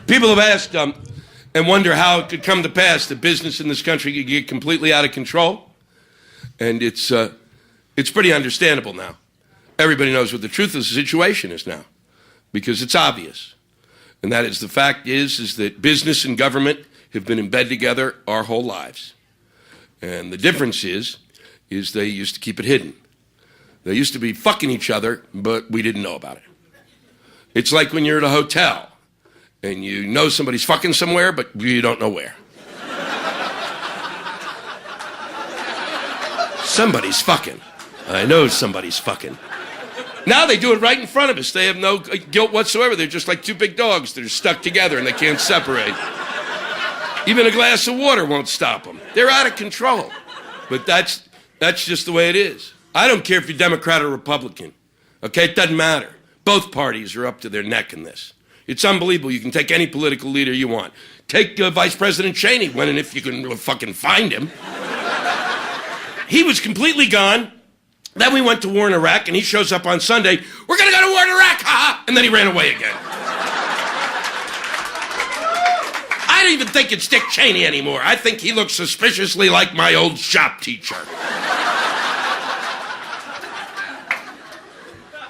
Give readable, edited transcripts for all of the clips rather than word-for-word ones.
People have asked and wonder how it could come to pass that business in this country could get completely out of control. And it's pretty understandable now. Everybody knows what the truth of the situation is now, because it's obvious. And that is, the fact is that business and government have been in bed together our whole lives. And the difference is they used to keep it hidden. They used to be fucking each other, but we didn't know about it. It's like when you're at a hotel and you know somebody's fucking somewhere, but you don't know where. Somebody's fucking. I know somebody's fucking. Now they do it right in front of us. They have no guilt whatsoever. They're just like two big dogs that are stuck together and they can't separate. Even a glass of water won't stop them. They're out of control. But that's just the way it is. I don't care if you're Democrat or Republican. Okay, it doesn't matter. Both parties are up to their neck in this. It's unbelievable. You can take any political leader you want. Take Vice President Cheney, when and if you can fucking find him. He was completely gone. Then we went to war in Iraq, and he shows up on Sunday. We're going to go to war in Iraq, ha! And then he ran away again. I don't even think it's Dick Cheney anymore. I think he looks suspiciously like my old shop teacher.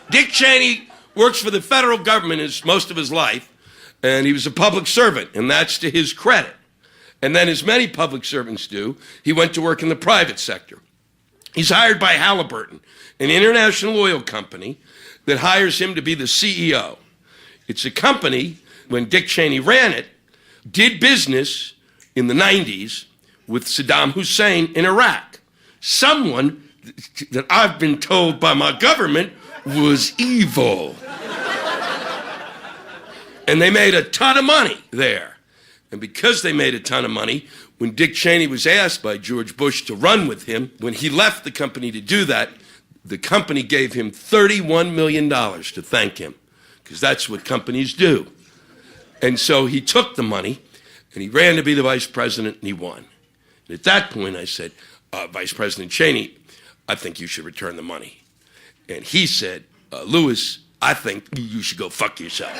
Dick Cheney works for the federal government most of his life, and he was a public servant, and that's to his credit. And then, as many public servants do, he went to work in the private sector. He's hired by Halliburton, an international oil company that hires him to be the CEO. It's a company, when Dick Cheney ran it, did business in the 90s with Saddam Hussein in Iraq. Someone that I've been told by my government was evil. And they made a ton of money there. And because they made a ton of money, when Dick Cheney was asked by George Bush to run with him, when he left the company to do that, the company gave him $31 million to thank him, because that's what companies do. And so he took the money, and he ran to be the vice president, and he won. And at that point, I said, Vice President Cheney, I think you should return the money. And he said, Lewis, I think you should go fuck yourself.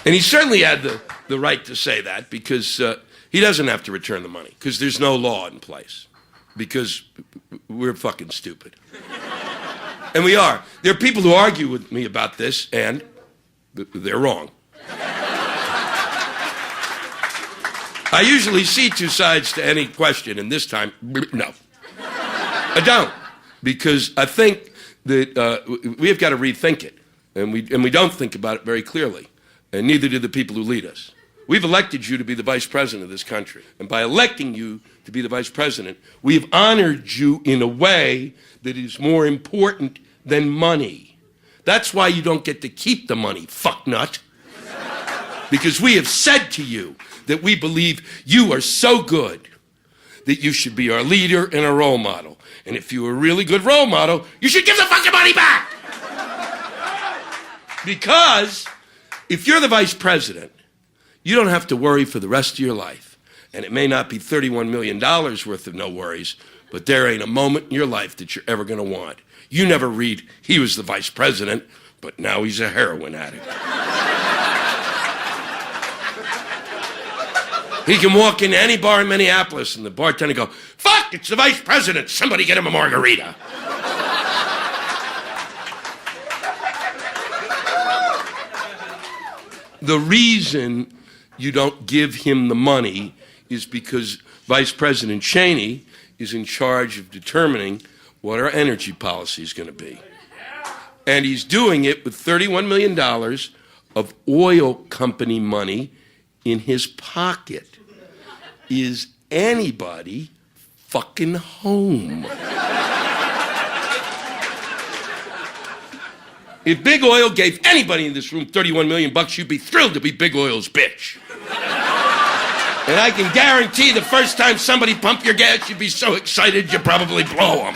And he certainly had the right to say that, because he doesn't have to return the money, because there's no law in place, because we're fucking stupid. And we are. There are people who argue with me about this, and they're wrong. I usually see two sides to any question, and this time, no. I don't, because I think that we have got to rethink it, and we don't think about it very clearly. And neither do the people who lead us. We've elected you to be the vice president of this country. And by electing you to be the vice president, we have honored you in a way that is more important than money. That's why you don't get to keep the money, fucknut. Because we have said to you that we believe you are so good that you should be our leader and a role model. And if you're a really good role model, you should give the fucking money back! Because if you're the vice president, you don't have to worry for the rest of your life. And it may not be $31 million worth of no worries, but there ain't a moment in your life that you're ever going to want. You never read, he was the vice president, but now he's a heroin addict. He can walk into any bar in Minneapolis and the bartender go, fuck, it's the vice president, somebody get him a margarita. The reason you don't give him the money is because Vice President Cheney is in charge of determining what our energy policy is going to be. And he's doing it with $31 million of oil company money in his pocket. Is anybody fucking home? If Big Oil gave anybody in this room $31 million, you'd be thrilled to be Big Oil's bitch. And I can guarantee the first time somebody pumped your gas, you'd be so excited you'd probably blow them.